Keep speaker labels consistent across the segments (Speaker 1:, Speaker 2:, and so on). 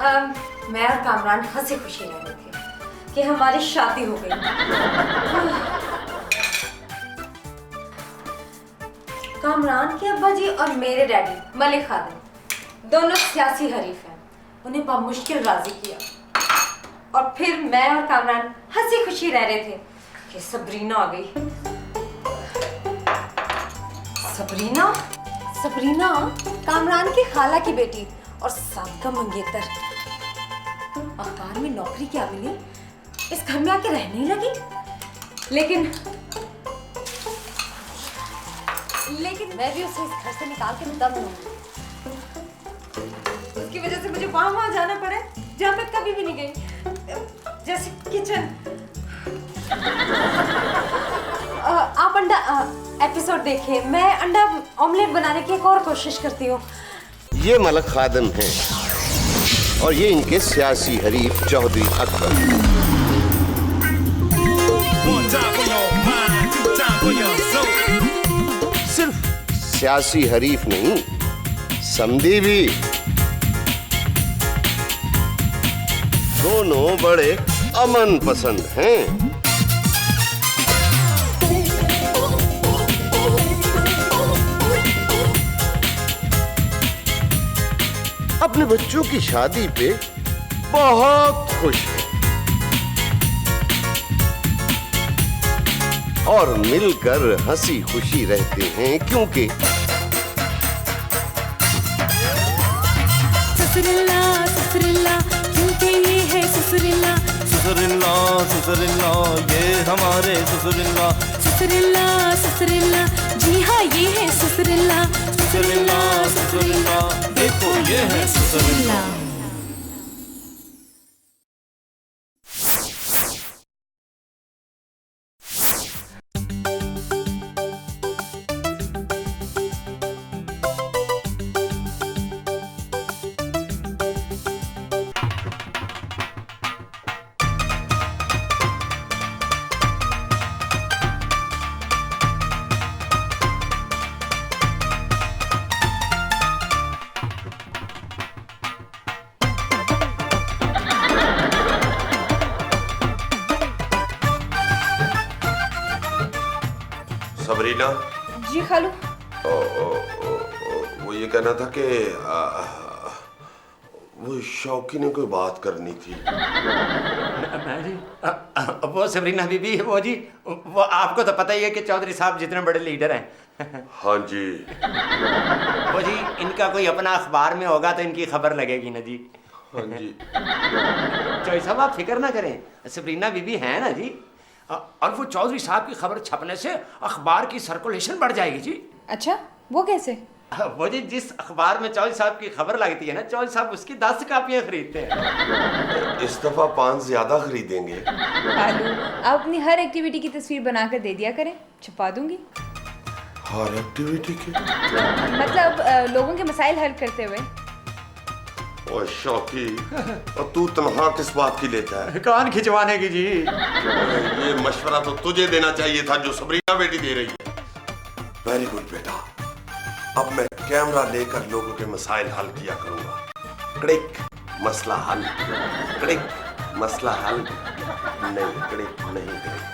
Speaker 1: मैं और कामरान हंसी खुशी रह रहे थे कि हमारी शादी हो गई। कामरान के अब्बा जी और मेरे डैडी मलिक खादिम दोनों सियासी हरीफ हैं। उन्हें बामुश्किल राजी किया और फिर मैं और कामरान हंसी खुशी रह रहे थे कि सबरीना आ गई। सबरीना सबरीना कामरान की खाला की बेटी और साबिका मंगेतर अखबार में नौकरी क्या मिली, इस घर में आके रहने ही लगी। लेकिन मैं भी उसे इस घर से निकाल के दम लूंगी। उसकी वजह से मुझे वहां जाना पड़े जहां मैं कभी भी नहीं गई, जैसे किचन। आप अंडा एपिसोड देखिए, मैं अंडा ऑमलेट बनाने की एक और कोशिश करती हूँ।
Speaker 2: ये मलिक खादिम हैं और ये इनके सियासी हरीफ चौधरी अकबर। सिर्फ सियासी हरीफ नहीं, समधी भी। दोनों बड़े अमन पसंद हैं। अपने बच्चों की शादी पे बहुत खुश हैं और मिलकर हंसी खुशी रहते हैं, क्योंकि
Speaker 3: ससुरिल्ला ससुरिल्ला, क्योंकि ये है ससुरिल्ला।
Speaker 4: ससुरिल्ला ससुरिल्ला, ये हमारे ससुरिल्ला।
Speaker 3: ससुरिल्ला ससुरिल्ला, जी हाँ ये है ससुरिल्ला।
Speaker 4: ससुरिल्ला ससुरिल्ला, देखो ये है ससुरिल्ला।
Speaker 2: सबरीना
Speaker 1: जी खालू।
Speaker 2: वो ये कहना था कि वो शौकी ने कोई बात करनी थी।
Speaker 5: वो सबरीना बीबी, वो जी वो आपको तो पता ही है कि चौधरी साहब जितने बड़े लीडर हैं।
Speaker 2: हाँ जी।
Speaker 5: वो जी इनका कोई अपना अखबार में होगा तो इनकी खबर लगेगी ना जी।
Speaker 2: हाँ जी।
Speaker 5: चौधरी साहब आप फिक्र ना करें, सबरीना बीबी है ना जी, और वो चौधरी साहब की खबर छपने से अखबार की सर्कुलेशन बढ़ जाएगी जी।
Speaker 1: अच्छा, वो कैसे?
Speaker 5: वो जी जिस अखबार में चौधरी साहब की खबर लगती है ना, चौधरी साहब उसकी 10 कापियां खरीदते हैं।
Speaker 2: इस दफा 5 ज्यादा खरीदेंगे।
Speaker 6: खालू, आप अपनी हर एक्टिविटी की तस्वीर बनाकर दे दिया करें, छुपा दूंगी।
Speaker 2: हर एक्टिविटी के
Speaker 6: मतलब लोगों के मसाइल हल करते हुए।
Speaker 2: और शौकी, और तू तनख्वाह किस बात की लेता है?
Speaker 5: कान खिंचवाने की जी।
Speaker 2: ये मशवरा तो तुझे देना चाहिए था जो सबरीना बेटी दे रही है। वेरी गुड बेटा, अब मैं कैमरा लेकर लोगों के मसाइल हल किया करूंगा। क्लिक मसला हल, क्लिक मसला हल। नहीं क्लिक, नहीं क्लिक।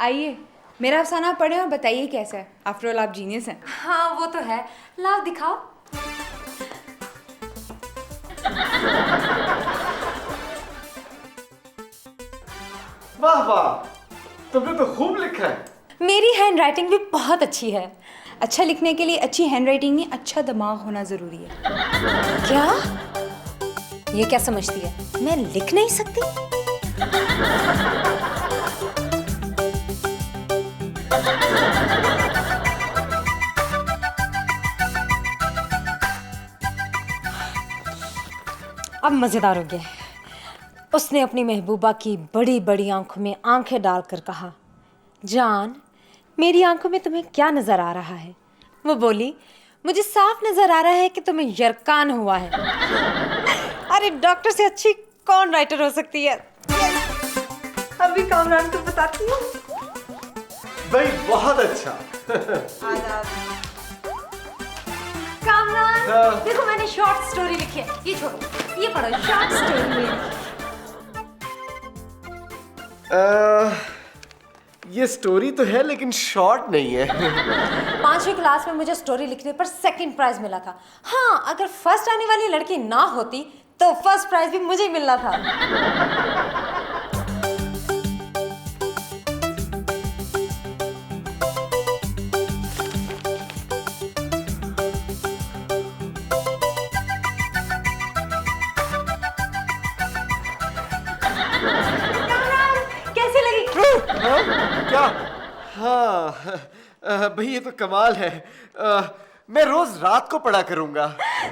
Speaker 6: आइए मेरा अफसाना पढ़े और बताइए कैसा है। आफ्टर ऑल आप जीनियस हैं।
Speaker 1: हाँ वो तो है, लाओ दिखाओ।
Speaker 7: वाह वाह, तुमने तो खूब लिखा है।
Speaker 1: मेरी हैंड राइटिंग भी बहुत अच्छी है।
Speaker 6: अच्छा लिखने के लिए अच्छी हैंडराइटिंग नहीं, अच्छा दिमाग होना जरूरी है।
Speaker 1: क्या? ये क्या समझती है, मैं लिख नहीं सकती? अब मजेदार हो गया। उसने अपनी महबूबा की बड़ी बड़ी आंखों में आंखें डालकर कहा, जान मेरी आंखों में तुम्हें क्या नजर आ रहा है? वो बोली, मुझे साफ नजर आ रहा है कि तुम्हें यरकान हुआ है। अरे डॉक्टर से अच्छी कौन राइटर हो सकती है? अभी कामरान को बताती हूँ।
Speaker 7: भाई बहुत अच्छा।
Speaker 1: कामरान,
Speaker 7: हाँ।
Speaker 1: देखो मैंने शॉर्ट स्टोरी लिखी है, ये छोड़ो, ये पढ़ो, शॉर्ट स्टोरी मैंने लिखी है।
Speaker 7: ये स्टोरी तो है लेकिन शॉर्ट नहीं है।
Speaker 1: 5वीं क्लास में मुझे स्टोरी लिखने पर सेकंड प्राइज मिला था। हाँ, अगर फर्स्ट आने वाली लड़की ना होती तो फर्स्ट प्राइज भी मुझे ही मिलना था। कैसी लगी?
Speaker 7: क्या? हाँ भाई ये तो कमाल है। मैं रोज रात को पढ़ा करूंगा।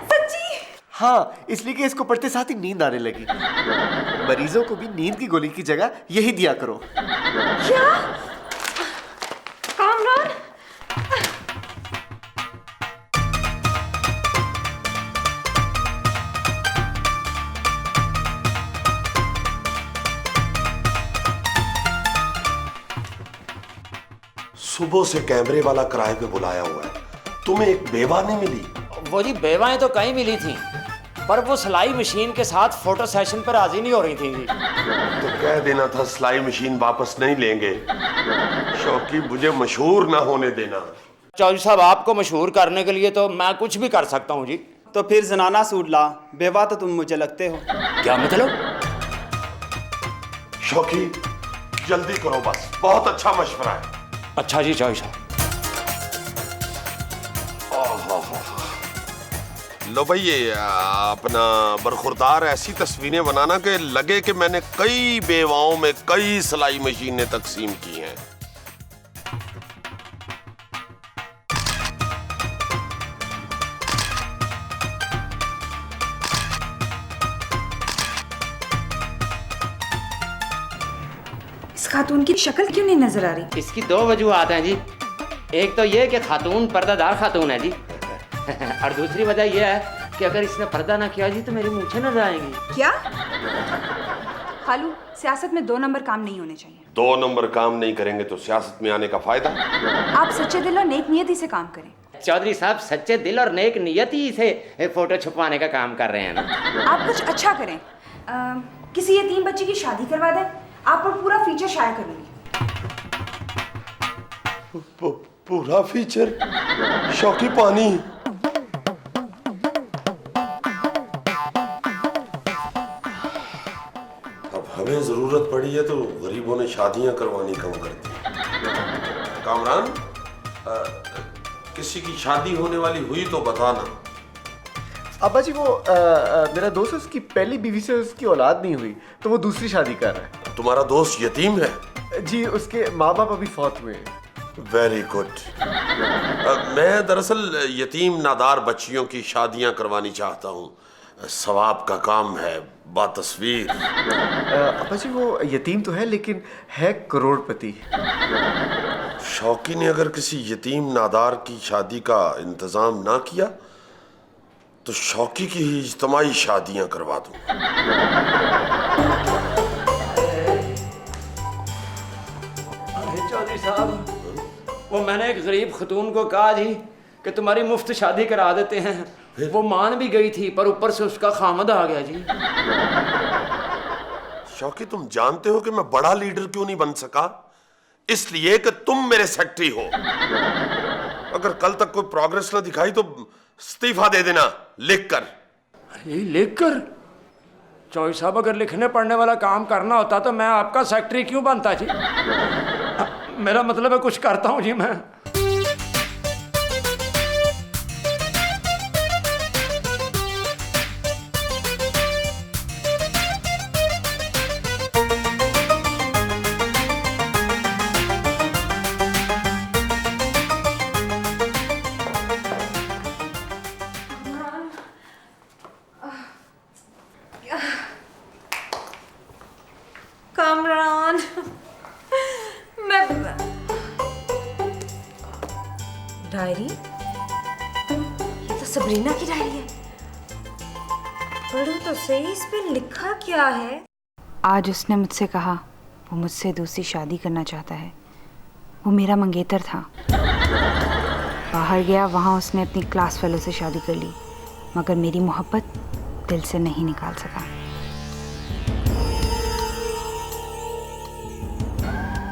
Speaker 1: सच्ची?
Speaker 7: हाँ, इसलिए कि इसको पढ़ते साथ ही नींद आने लगी। मरीजों को भी नींद की गोली की जगह यही दिया करो।
Speaker 1: क्या? कामरान?
Speaker 2: सुबह से कैमरे वाला किराए पे बुलाया हुआ है, तुम्हें एक बेवा नहीं मिली?
Speaker 5: वो जी बेवाएं तो कहीं मिली थी, पर वो सिलाई मशीन के साथ फोटो सेशन पर राजी नहीं हो रही थी जी।
Speaker 2: तो कह देना था सिलाई मशीन वापस नहीं लेंगे। शौकी, मुझे मशहूर ना होने देना।
Speaker 5: चौधरी साहब, आपको मशहूर करने के लिए तो मैं कुछ भी कर सकता हूँ जी।
Speaker 8: तो फिर जनाना सूट ला, बेवा तो तुम मुझे लगते हो।
Speaker 5: क्या मतलब?
Speaker 2: शौकी, जल्दी करो बस, बहुत अच्छा मशवरा है।
Speaker 5: अच्छा जी चौधरी साहब।
Speaker 2: लो भाई, ये अपना बरखुरदार ऐसी तस्वीरें बनाना कि लगे कि मैंने कई बेवाओं में कई सिलाई मशीनें तकसीम की हैं।
Speaker 6: इस खातून की शक्ल क्यों नहीं नजर आ रही?
Speaker 5: इसकी 2 वजूहात हैं जी। एक तो ये कि खातून पर्दादार खातून है जी, और दूसरी वजह यह है कि अगर इसने पर्दा ना किया जी तो मेरी मूंछें नजर आएंगी।
Speaker 6: क्या? खालू, सियासत में 2 नंबर काम नहीं होने चाहिए।
Speaker 2: 2 नंबर काम नहीं करेंगे तो सियासत में आने का फायदा?
Speaker 6: आप सच्चे दिल और नेक नियति से काम करें।
Speaker 5: चौधरी साहब सच्चे दिल और नेक नियति से फोटो छुपवाने का काम कर रहे हैं ना।
Speaker 6: आप कुछ अच्छा करें, किसी यतीम बच्चे की शादी करवा दें, आप पर पूरा फीचर शाया करूंगी।
Speaker 2: पूरा फीचर? शौकी, पानी। अब हमें जरूरत पड़ी है तो गरीबों ने शादियां करवानी कम कर दी। कामरान, किसी की शादी होने वाली हुई तो बताना।
Speaker 7: अब्बा जी, वो मेरा दोस्त है, उसकी पहली बीवी से उसकी औलाद नहीं हुई तो वो दूसरी शादी कर रहा है।
Speaker 2: तुम्हारा दोस्त यतीम है?
Speaker 7: जी, उसके माँ बाप अभी फौत हुए हैं।
Speaker 2: Very good. मैं दरअसल यतीम नादार बच्चियों की शादियां करवानी चाहता हूँ। सवाब का काम है बातस्वीर।
Speaker 7: अब्बा जी, वो यतीम तो है लेकिन है करोड़पति।
Speaker 2: शौकी ने अगर किसी यतीम नादार की शादी का इंतजाम ना किया तो शौकी की ही इज्तिमाई शादियां करवा दूं।
Speaker 5: चौधरी साहब, वो मैंने एक गरीब खतून को कहा जी कि तुम्हारी मुफ्त शादी करा देते हैं। वो मान भी गई थी, पर ऊपर से उसका खामद आ गया जी।
Speaker 2: शौकी, तुम जानते हो कि मैं बड़ा लीडर क्यों नहीं बन सका? इसलिए कि तुम मेरे सेक्रेटरी हो। अगर कल तक कोई प्रोग्रेस ना दिखाई तो इस्तीफा दे देना लिखकर।
Speaker 5: ये लिखकर? चौधरी साहब, अगर लिखने पढ़ने वाला काम करना होता तो मैं आपका सेक्रेटरी क्यों बनता जी? मेरा मतलब है कुछ करता हूँ जी मैं।
Speaker 1: कामरान, मैं डायरी? ये तो सबरीना की डायरी है। पढ़ो तो सही, इस पे लिखा क्या है?
Speaker 6: आज उसने मुझसे कहा वो मुझसे दूसरी शादी करना चाहता है वो मेरा मंगेतर था। बाहर गया, वहाँ उसने अपनी क्लास फेलो से शादी कर ली, मगर मेरी मोहब्बत दिल से नहीं निकाल सका।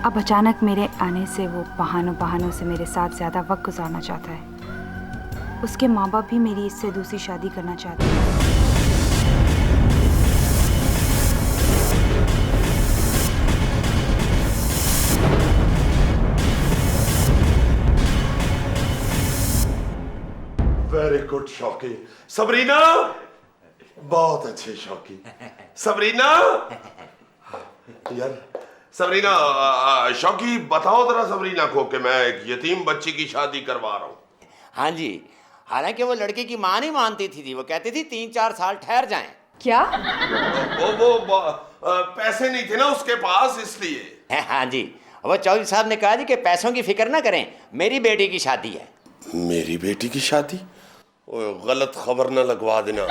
Speaker 6: अब अचानक मेरे आने से वो बहानों से मेरे साथ ज़्यादा वक्त गुजारना चाहता है। उसके माँ बाप भी मेरी इससे दूसरी शादी करना चाहते हैं।
Speaker 2: Very good शौकी। सबरीना, बहुत अच्छे शौकी। सबरीना, यार सबरीना, शौकी बताओ जरा सबरीना को कि मैं एक यतीम बच्ची की शादी करवा रहा हूँ।
Speaker 9: हाँ जी, हालांकि वो लड़के की माँ नहीं मानती थी, वो कहती थी 3-4 साल ठहर जाएं।
Speaker 6: क्या?
Speaker 2: वो पैसे नहीं थे ना उसके पास, इसलिए।
Speaker 9: हाँ जी, वो चौधरी साहब ने कहा जी कि पैसों की फिक्र ना करें, मेरी बेटी की शादी है।
Speaker 2: मेरी बेटी की शादी? गलत खबर ना लगवा देना।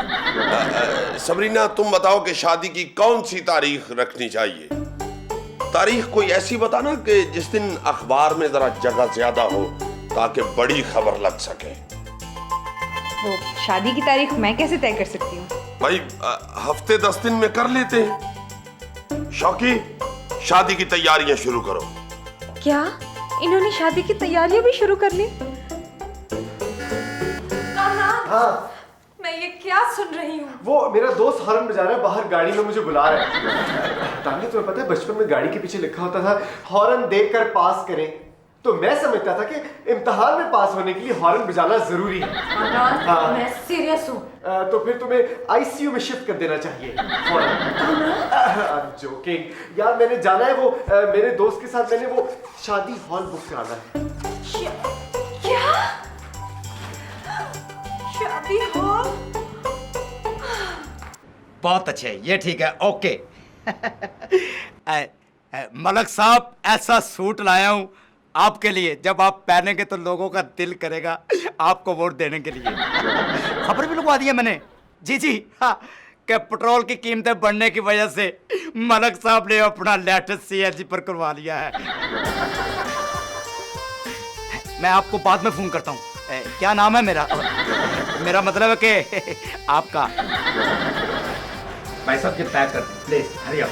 Speaker 2: सबरीना, तुम बताओ कि शादी की कौन सी तारीख रखनी चाहिए? तारीख कोई ऐसी बताना कि जिस दिन अखबार में जरा जगह ज्यादा हो, ताकि बड़ी खबर लग सके।
Speaker 6: वो शादी की तारीख मैं कैसे तय कर सकती हूँ?
Speaker 2: भाई हफ्ते 10 दिन में कर लेते हैं। शौकी, शादी की तैयारियां शुरू करो।
Speaker 1: क्या इन्होंने शादी की तैयारियां भी शुरू कर ली?
Speaker 7: हाँ,
Speaker 1: मैं ये क्या सुन रही हूँ?
Speaker 7: वो मेरा दोस्त हॉर्न बजा रहा है बाहर, गाड़ी में मुझे बुला रहा है। तान्या, तुम्हें पता है बचपन में गाड़ी के पीछे लिखा होता था हॉर्न देखकर पास करें, तो मैं समझता था कि इम्तिहान में पास होने के लिए हॉर्न बजाना जरूरी है। हाँ।
Speaker 1: मैं सीरियस हूँ।
Speaker 7: तो फिर तुम्हें आईसीयू में शिफ्ट कर देना चाहिए। जोकिंग यार, मैंने जाना है वो मेरे दोस्त के साथ, मैंने वो शादी हॉल बुक कराना है।
Speaker 1: क्या? शादी हॉल?
Speaker 9: बहुत अच्छे, ये ठीक है, ओके। मलक साहब, ऐसा सूट लाया हूँ आपके लिए, जब आप पहनेंगे तो लोगों का दिल करेगा आपको वोट देने के लिए। खबर भी लगवा दिया मैंने। जी जी, हाँ, कि पेट्रोल की कीमतें बढ़ने की वजह से मलक साहब ने अपना लेटेस्ट सीएनजी पर करवा लिया है। मैं आपको बाद में फोन करता हूँ। क्या नाम है मेरा? मेरा मतलब है कि आपका। भाई साहब, पैक कर प्लीज, हरी अप।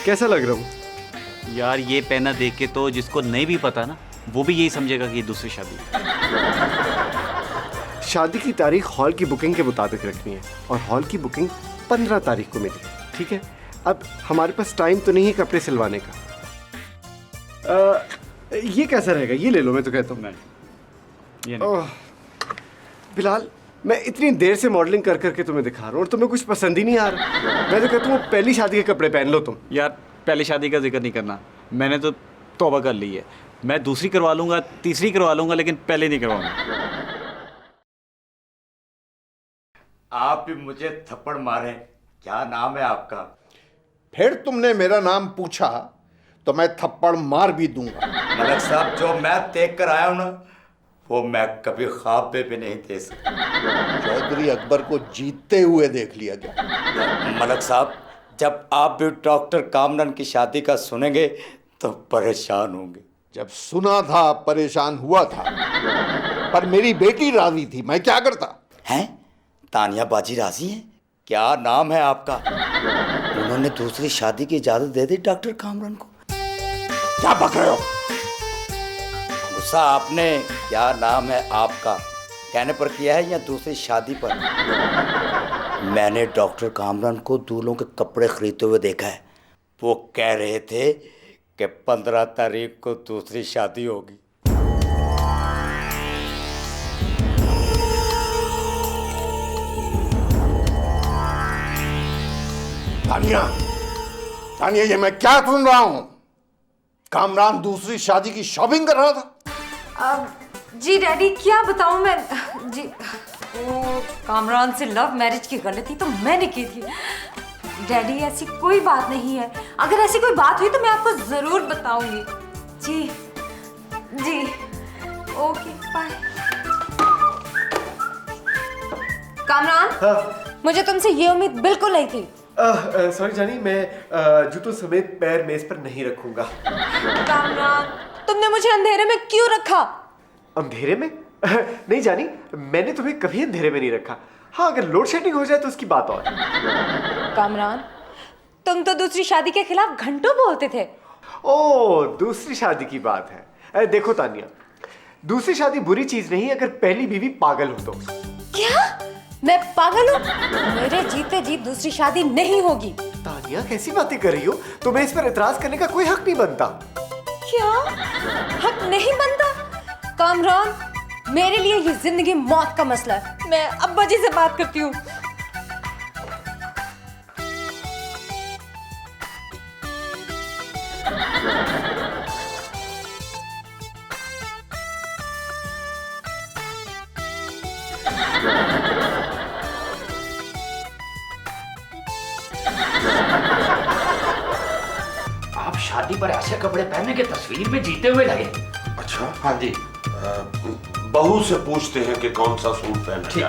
Speaker 7: कैसा लग रहा हूँ
Speaker 4: यार? ये पहना देख के तो जिसको नहीं भी पता ना, वो भी यही समझेगा कि ये दूसरी शादी है।
Speaker 7: शादी की तारीख हॉल की बुकिंग के मुताबिक रखनी है, और हॉल की बुकिंग 15 तारीख को मिली, ठीक है? अब हमारे पास टाइम तो नहीं है कपड़े सिलवाने का। ये कैसा रहेगा? ये ले लो, मैं तो कहता हूँ।
Speaker 4: ये नहीं।
Speaker 7: बिलाल, मैं इतनी देर से मॉडलिंग कर करके तुम्हें दिखा रहा हूँ और तुम्हें कुछ पसंद ही नहीं आ रहा। मैं तो कहता हूँ पहली शादी के कपड़े पहन लो तुम।
Speaker 4: यार, पहली शादी का जिक्र नहीं करना, मैंने तो तौबा कर ली है। मैं दूसरी करवा लूंगा, तीसरी करवा लूंगा, लेकिन पहले नहीं करवाऊंगा।
Speaker 9: आप भी मुझे थप्पड़ मारे। क्या नाम है आपका?
Speaker 10: फिर तुमने मेरा नाम पूछा तो मैं थप्पड़ मार भी दूंगा।
Speaker 9: मलक साहब, जो मैं देख कर आया हूं ना, वो मैं कभी ख्वाब में भी नहीं दे सकता।
Speaker 10: चौधरी अकबर को जीतते हुए देख लिया गया।
Speaker 9: मलक साहब, जब आप भी डॉक्टर कामरान की शादी का सुनेंगे तो परेशान होंगे।
Speaker 10: जब सुना था परेशान हुआ था, पर मेरी बेटी राजी थी, मैं क्या करता?
Speaker 9: हैं? तानिया बाजी राजी हैं? क्या नाम है आपका? उन्होंने दूसरी शादी की इजाजत दे दी डॉक्टर कामरान को।
Speaker 10: क्या बक रहे हो?
Speaker 9: गुस्सा आपने? क्या नाम है आपका? कहने पर किया है या दूसरी शादी पर? मैंने डॉक्टर कामरान को दूल्हों के कपड़े खरीदते हुए देखा है। वो कह रहे थे कि 15 तारीख को दूसरी शादी होगी।
Speaker 10: तानिया, तानिया, ये मैं क्या सुन रहा हूं? कामरान दूसरी शादी की शॉपिंग कर रहा था?
Speaker 1: जी डैडी, क्या बताऊं मैं। जी, वो कामरान से लव मैरिज की गलती तो मैंने की थी। डैडी, ऐसी कोई बात नहीं है। अगर ऐसी कोई बात हुई तो मैं आपको जरूर बताऊंगी। जी जी, ओके, बाय। कामरान, मुझे तुमसे ये उम्मीद बिल्कुल नहीं थी।
Speaker 7: सॉरी जानी, मैं जूतों समेत पैर मेज पर नहीं रखूंगा।
Speaker 1: कामरान, तुमने मुझे अंधेरे में क्यों रखा?
Speaker 7: अंधेरे में? नहीं जानी, मैंने तुम्हें कभी अंधेरे में नहीं रखा। हाँ, अगर लोड शेडिंग हो जाए तो उसकी बात और।
Speaker 1: कामरान, तुम तो दूसरी शादी के खिलाफ घंटों बोलते थे।
Speaker 7: ओ, दूसरी शादी की बात है। देखो तानिया, दूसरी शादी बुरी चीज नहीं अगर पहली बीवी पागल हो तो।
Speaker 1: क्या? मैं पागल हूँ? मेरे जीते जी दूसरी शादी नहीं होगी।
Speaker 7: तानिया, कैसी बातें कर रही हो? तुम्हें इस पर एतराज करने का कोई हक नहीं बनता।
Speaker 1: क्या हक नहीं बनता? कामरान, मेरे लिए ये जिंदगी मौत का मसला है। मैं अब्बा जी से बात करती हूँ।
Speaker 5: आप शादी पर ऐसे कपड़े पहने के तस्वीर में जीते हुए लगे।
Speaker 2: अच्छा,
Speaker 5: हाँ जी।
Speaker 2: बहू से पूछते हैं कि कौन सा सूट पहनना चाहिए।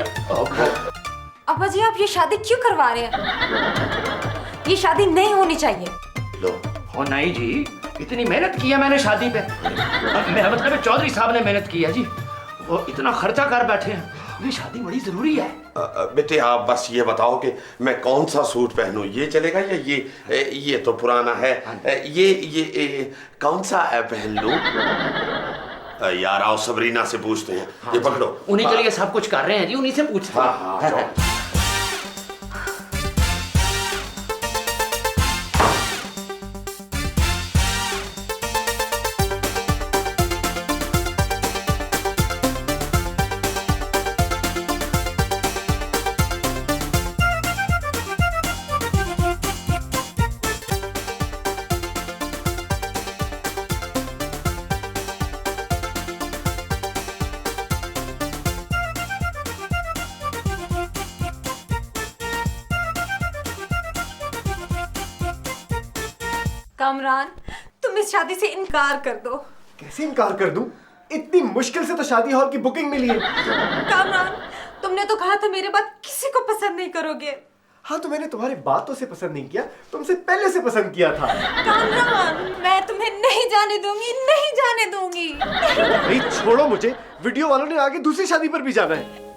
Speaker 1: अब्बा जी, आप ये शादी क्यों करवा रहे हैं? ये शादी नहीं होनी चाहिए।
Speaker 2: लो,
Speaker 5: हो नहीं जी, इतनी मेहनत की है मैंने शादी पे। मेरा मतलब है चौधरी साहब ने मेहनत की है जी, वो इतना खर्चा कर बैठे हैं। ये शादी बड़ी जरूरी है।
Speaker 2: बेटे आप बस ये बताओ कि मैं कौन सा सूट पहनूं, ये चलेगा या ये तो पुराना है, ये कौन सा पहन लूं? यार आओ सबरीना से पूछते हैं। ये पकड़ो,
Speaker 5: उन्हीं के लिए सब कुछ कर रहे हैं जी, उन्हीं से पूछते हैं।
Speaker 2: हाँ, जाओ।
Speaker 1: कामरान, तुम इस शादी से इनकार कर दो।
Speaker 7: कैसे इनकार कर दूं? इतनी मुश्किल से तो शादी हॉल की बुकिंग मिली है।
Speaker 1: कामरान, तुमने तो कहा था मेरे बात किसी को पसंद नहीं करोगे।
Speaker 7: हाँ, तो मैंने तुम्हारी बातों से पसंद नहीं किया, तुमसे पहले से पसंद किया था।
Speaker 1: कामरान, मैं तुम्हें नहीं जाने दूंगी, नहीं जाने दूंगी।
Speaker 7: भाई छोड़ो मुझे, वीडियो वालों ने आगे दूसरी शादी पर भी जाना है।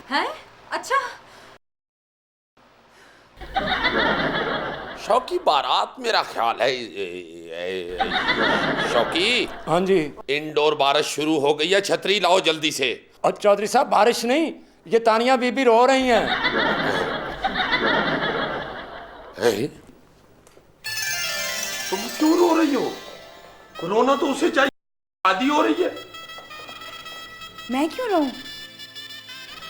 Speaker 1: हैं? अच्छा,
Speaker 2: शौकी बारात मेरा ख्याल है। शौकी,
Speaker 5: हाँ जी।
Speaker 2: इंडोर बारिश शुरू हो गई है, छतरी लाओ जल्दी से।
Speaker 5: और चौधरी साहब, बारिश नहीं, ये तानिया बीबी रो रही हैं।
Speaker 2: तुम क्यों रो रही हो? रोना तो उसे चाहिए, शादी हो रही है।
Speaker 6: मैं क्यों रहूं?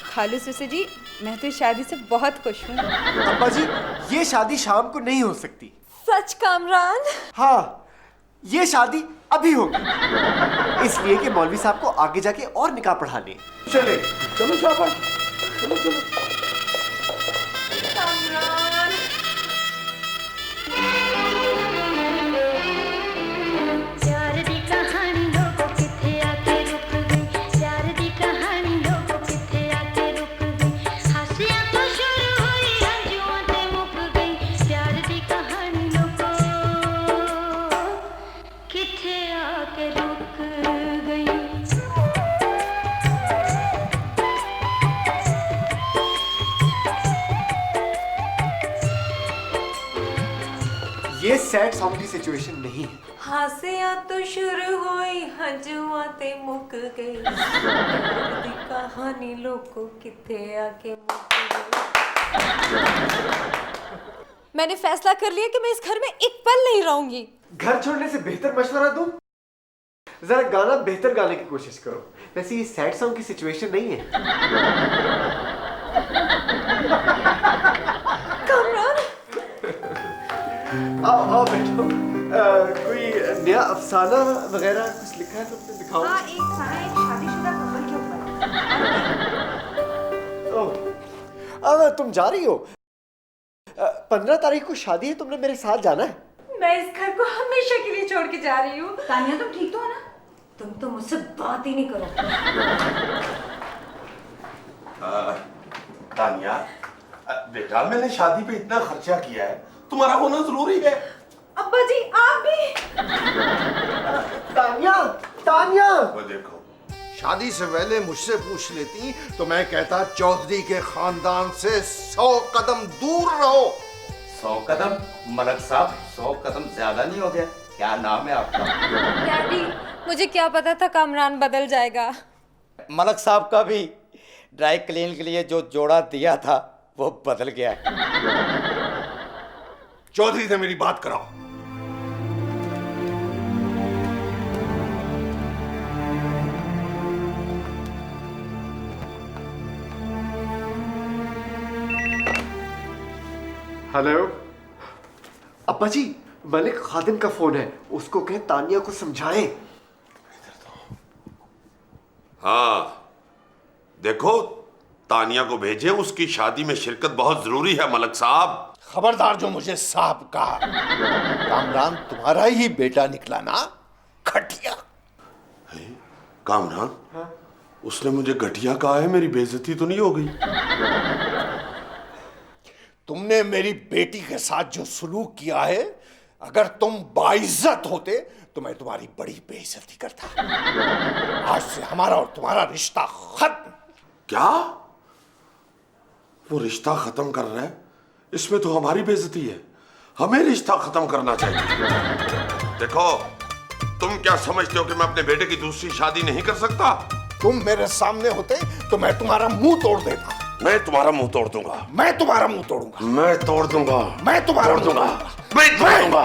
Speaker 6: खालू सुसे जी, मैं तो इस शादी से बहुत खुश हूँ।
Speaker 7: अब्बा जी, ये शादी शाम को नहीं हो सकती।
Speaker 1: सच कामरान?
Speaker 7: हाँ, ये शादी अभी होगी, इसलिए कि मौलवी साहब को आगे जाके और निकाह पढ़ाने।
Speaker 2: चले, चलो शाबाश, चलो चलो।
Speaker 1: कामरान,
Speaker 3: प्यार दी कहानी लोगों किथे आके रुक गई, प्यार दी कहानी लोगों किथे आके रुक गई, हासियां तो शुरू हुई रंजुआं ते मुक गई, प्यार दी कहानी लोगों किथे आके
Speaker 7: ये सैड सॉन्ग की सिचुएशन नहीं है।
Speaker 1: हासियां तो शुरू हुई हंजुआ ते मुक गई प्यार दी कहानी लोगों किथे आके मुक गई। मैंने फैसला कर लिया कि मैं इस घर में एक पल नहीं रहूंगी।
Speaker 7: घर छोड़ने से बेहतर मशवरा दूं? जरा गाना बेहतर गाने की कोशिश करो। वैसे ये सैड सॉन्ग की सिचुएशन नहीं है।
Speaker 1: कामरान
Speaker 7: आओ बैठो। कोई नया अफसाना वगैरह कुछ लिखा है तुमने? दिखाओ।
Speaker 6: हाँ, एक गाना एक शादीशुदा कपल के ऊपर।
Speaker 7: ओह, अब तुम जा रही हो? 15 तारीख को शादी है, तुमने मेरे साथ जाना है।
Speaker 1: मैं इस घर को हमेशा के लिए छोड़ के जा रही हूँ।
Speaker 6: तानिया, तुम ठीक तो हो ना?
Speaker 1: तुम तो मुझसे बात ही नहीं करो।
Speaker 2: तानिया, बेटा मैंने शादी पे इतना खर्चा किया है, तुम्हारा होना जरूरी है।
Speaker 1: अब्बा जी आप भी।
Speaker 7: तानिया, तानिया।
Speaker 2: वो देखो,
Speaker 10: शादी से पहले मुझसे पूछ लेती तो मैं कहता चौधरी के खानदान से 100 कदम दूर रहो।
Speaker 9: 100 कदम? मलक साहब 100 कदम ज्यादा नहीं हो गया? क्या नाम है आपका?
Speaker 1: डैडी, मुझे क्या पता था कामरान बदल जाएगा।
Speaker 9: मलक साहब का भी ड्राई क्लीन के लिए जो जोड़ा दिया था वो बदल गया है।
Speaker 2: चौधरी से मेरी बात कराओ।
Speaker 7: हेलो अब्बा जी, मलिक खादिम का फोन है, उसको कहे तानिया को समझाए।
Speaker 2: हाँ देखो, तानिया को भेजे, उसकी शादी में शिरकत बहुत जरूरी है मलक साहब।
Speaker 10: खबरदार जो मुझे साहब कहा। कामरान तुम्हारा ही बेटा निकला ना, घटिया।
Speaker 2: कामरान? हाँ? उसने मुझे घटिया कहा है, मेरी बेइज्जती तो नहीं हो गई?
Speaker 10: तुमने मेरी बेटी के साथ जो सलूक किया है, अगर तुम बाइज्जत होते तो मैं तुम्हारी बड़ी बेइज्जती करता। आज से हमारा और तुम्हारा रिश्ता खत्म।
Speaker 2: क्या? वो रिश्ता खत्म कर रहा है? इसमें तो हमारी बेइज्जती है, हमें रिश्ता खत्म करना चाहिए। देखो, तुम क्या समझते हो कि मैं अपने बेटे की दूसरी शादी नहीं कर सकता?
Speaker 10: तुम मेरे सामने होते तो मैं तुम्हारा मुंह तोड़ देता।
Speaker 2: मैं तुम्हारा मुंह तोड़ दूंगा।
Speaker 10: मैं तुम्हारा मुंह तोड़ूंगा।
Speaker 2: मैं तोड़ दूंगा।
Speaker 10: मैं तुम्हारा
Speaker 2: तोड़ दूंगा। मैं तोड़ दूंगा।